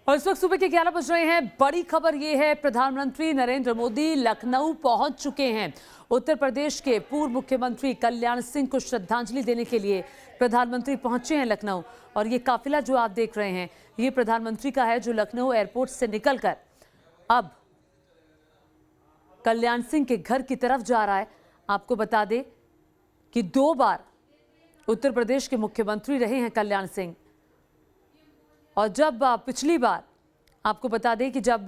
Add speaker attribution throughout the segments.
Speaker 1: और इस वक्त सुबह के 11 बज रहे हैं। बड़ी खबर ये है, प्रधानमंत्री नरेंद्र मोदी लखनऊ पहुंच चुके हैं। उत्तर प्रदेश के पूर्व मुख्यमंत्री कल्याण सिंह को श्रद्धांजलि देने के लिए प्रधानमंत्री पहुंचे हैं लखनऊ। और ये काफिला जो आप देख रहे हैं, ये प्रधानमंत्री का है, जो लखनऊ एयरपोर्ट से निकलकर अब कल्याण सिंह के घर की तरफ जा रहा है। आपको बता दें कि 2 बार उत्तर प्रदेश के मुख्यमंत्री रहे हैं कल्याण सिंह। और जब पिछली बार आपको बता दें कि जब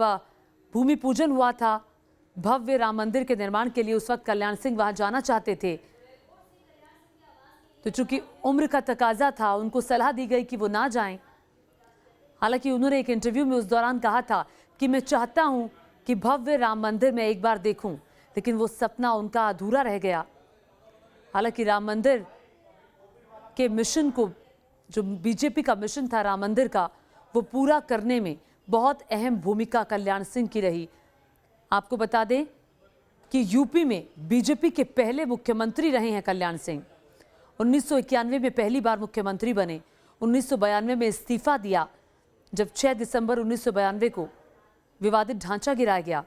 Speaker 1: भूमि पूजन हुआ था भव्य राम मंदिर के निर्माण के लिए, उस वक्त कल्याण सिंह वहां जाना चाहते थे, तो चूंकि उम्र का तकाजा था, उनको सलाह दी गई कि वो ना जाएं। हालांकि उन्होंने एक इंटरव्यू में उस दौरान कहा था कि मैं चाहता हूं कि भव्य राम मंदिर में एक बार देखूं, लेकिन वो सपना उनका अधूरा रह गया। हालांकि राम मंदिर के मिशन को, जो बीजेपी का मिशन था राम मंदिर का, वो पूरा करने में बहुत अहम भूमिका कल्याण सिंह की रही। आपको बता दें कि यूपी में बीजेपी के पहले मुख्यमंत्री रहे हैं कल्याण सिंह। 1991 में पहली बार मुख्यमंत्री बने, 1992 में इस्तीफा दिया जब 6 दिसंबर 1992 को विवादित ढांचा गिराया गया।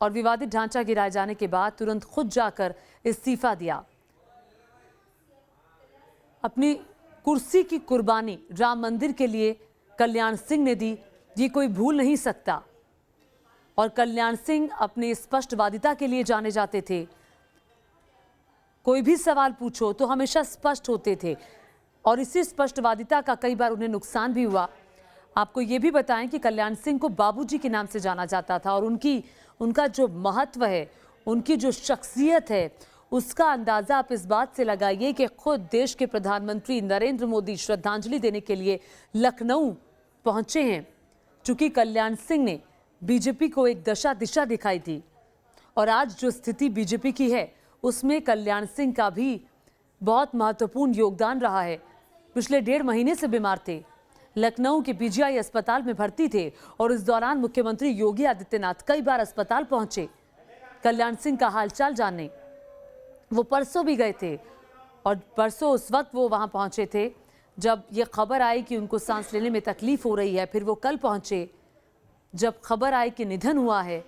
Speaker 1: और विवादित ढांचा गिराए जाने के बाद तुरंत खुद जाकर इस्तीफा दिया। अपनी कुर्सी की कुर्बानी राम मंदिर के लिए कल्याण सिंह ने दी, ये कोई भूल नहीं सकता। और कल्याण सिंह अपनी स्पष्टवादिता के लिए जाने जाते थे। कोई भी सवाल पूछो तो हमेशा स्पष्ट होते थे, और इसी स्पष्टवादिता का कई बार उन्हें नुकसान भी हुआ। आपको ये भी बताएं कि कल्याण सिंह को बाबूजी के नाम से जाना जाता था, और उनका जो महत्व है, उनकी जो शख्सियत है, उसका अंदाजा आप इस बात से लगाइए कि खुद देश के प्रधानमंत्री नरेंद्र मोदी श्रद्धांजलि देने के लिए लखनऊ पहुंचे हैं। चूंकि कल्याण सिंह ने बीजेपी को एक दशा दिशा दिखाई थी, और आज जो स्थिति बीजेपी की है उसमें कल्याण सिंह का भी बहुत महत्वपूर्ण योगदान रहा है। पिछले 1.5 महीने से बीमार थे, लखनऊ के पीजीआई अस्पताल में भर्ती थे, और इस दौरान मुख्यमंत्री योगी आदित्यनाथ कई बार अस्पताल पहुंचे कल्याण सिंह का हालचाल जानने। वो परसों भी गए थे, और परसों उस वक्त वो वहां पहुंचे थे जब ये खबर आई कि उनको सांस लेने में तकलीफ हो रही है। फिर वो कल पहुंचे जब खबर आई कि निधन हुआ है।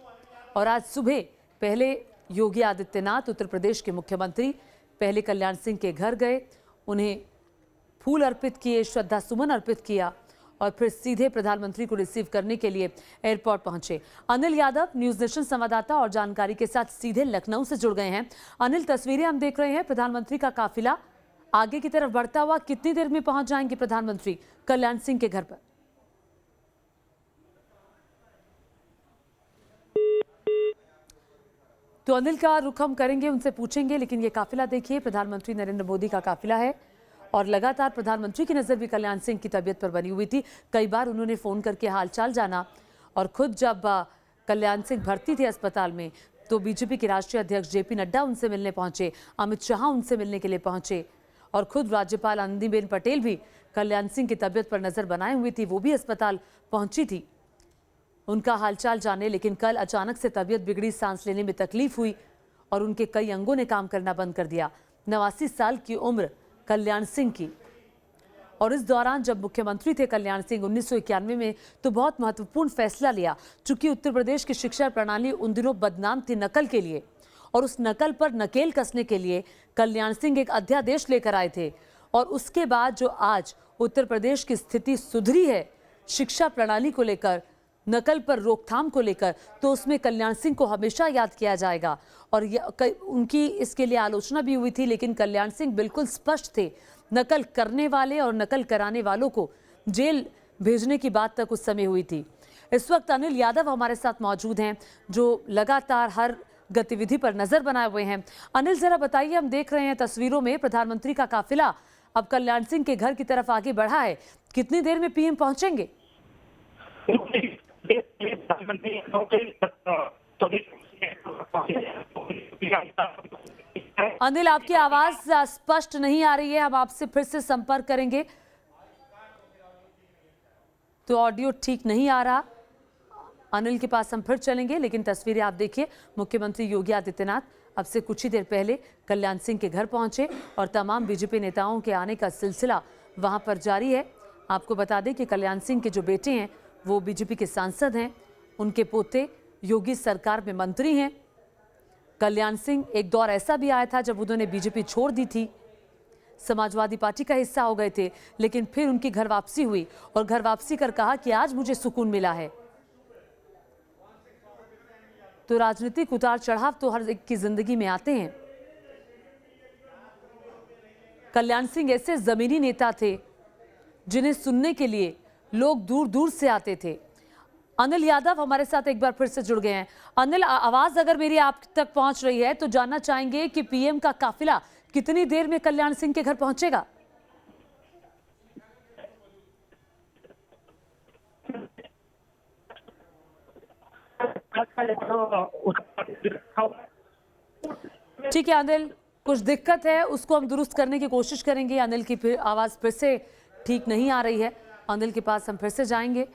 Speaker 1: और आज सुबह पहले योगी आदित्यनाथ, उत्तर प्रदेश के मुख्यमंत्री, पहले कल्याण सिंह के घर गए, उन्हें फूल अर्पित किए, श्रद्धा सुमन अर्पित किया, और फिर सीधे प्रधानमंत्री को रिसीव करने के लिए एयरपोर्ट पहुंचे। अनिल यादव, न्यूज नेशन संवाददाता, और जानकारी के साथ सीधे लखनऊ से जुड़ गए हैं। अनिल, तस्वीरें हम देख रहे हैं, प्रधानमंत्री का काफिला आगे की तरफ बढ़ता हुआ। कितनी देर में पहुंच जाएंगे प्रधानमंत्री कल्याण सिंह के घर पर? तो अनिल का रुख हम करेंगे, उनसे पूछेंगे, लेकिन ये काफिला देखिए, प्रधानमंत्री नरेंद्र मोदी का काफिला है। और लगातार प्रधानमंत्री की नज़र भी कल्याण सिंह की तबीयत पर बनी हुई थी। कई बार उन्होंने फ़ोन करके हालचाल जाना, और खुद जब कल्याण सिंह भर्ती थे अस्पताल में, तो बीजेपी के राष्ट्रीय अध्यक्ष जेपी नड्डा उनसे मिलने पहुंचे, अमित शाह उनसे मिलने के लिए पहुंचे, और खुद राज्यपाल आनंदीबेन पटेल भी कल्याण सिंह की तबीयत पर नज़र बनाए हुई थी। वो भी अस्पताल पहुंची थी उनका हालचाल जानने। लेकिन कल अचानक से तबीयत बिगड़ी, सांस लेने में तकलीफ हुई, और उनके कई अंगों ने काम करना बंद कर दिया। 89 साल की उम्र कल्याण सिंह की। और इस दौरान जब मुख्यमंत्री थे कल्याण सिंह 1991 में, तो बहुत महत्वपूर्ण फैसला लिया। चूंकि उत्तर प्रदेश की शिक्षा प्रणाली उन दिनों बदनाम थी नकल के लिए, और उस नकल पर नकेल कसने के लिए कल्याण सिंह एक अध्यादेश लेकर आए थे। और उसके बाद जो आज उत्तर प्रदेश की स्थिति सुधरी है शिक्षा प्रणाली को लेकर, नकल पर रोकथाम को लेकर, तो उसमें कल्याण सिंह को हमेशा याद किया जाएगा। और उनकी इसके लिए आलोचना भी हुई थी, लेकिन कल्याण सिंह बिल्कुल स्पष्ट थे। नकल करने वाले और नकल कराने वालों को जेल भेजने की बात तक उस समय हुई थी। इस वक्त अनिल यादव हमारे साथ मौजूद हैं, जो लगातार हर गतिविधि पर नजर बनाए हुए हैं। अनिल, जरा बताइए, हम देख रहे हैं तस्वीरों में प्रधानमंत्री का काफिला अब कल्याण सिंह के घर की तरफ आगे बढ़ा है। कितनी देर में पीएम पहुंचेंगे? अनिल, आपकी आवाज स्पष्ट नहीं आ रही है, हम आपसे फिर से संपर्क करेंगे। तो ऑडियो ठीक नहीं आ रहा, अनिल के पास हम फिर चलेंगे। लेकिन तस्वीरें आप देखिए, मुख्यमंत्री योगी आदित्यनाथ अब से कुछ ही देर पहले कल्याण सिंह के घर पहुंचे, और तमाम बीजेपी नेताओं के आने का सिलसिला वहां पर जारी है। आपको बता दें कि कल्याण सिंह के जो बेटे हैं वो बीजेपी के सांसद हैं, उनके पोते योगी सरकार में मंत्री हैं। कल्याण सिंह एक दौर ऐसा भी आया था जब उन्होंने बीजेपी छोड़ दी थी, समाजवादी पार्टी का हिस्सा हो गए थे, लेकिन फिर उनकी घर वापसी हुई और घर वापसी कर कहा कि आज मुझे सुकून मिला है। तो राजनीतिक उतार चढ़ाव तो हर एक की जिंदगी में आते हैं। कल्याण सिंह ऐसे जमीनी नेता थे जिन्हें सुनने के लिए लोग दूर दूर से आते थे। अनिल यादव हमारे साथ एक बार फिर से जुड़ गए हैं। अनिल, आवाज अगर मेरी आप तक पहुंच रही है तो जानना चाहेंगे कि पीएम का काफिला कितनी देर में कल्याण सिंह के घर पहुंचेगा? ठीक है अनिल, कुछ दिक्कत है, उसको हम दुरुस्त करने की कोशिश करेंगे। अनिल की फिर आवाज फिर से ठीक नहीं आ रही है, अनिल के पास हम फिर से जाएंगे।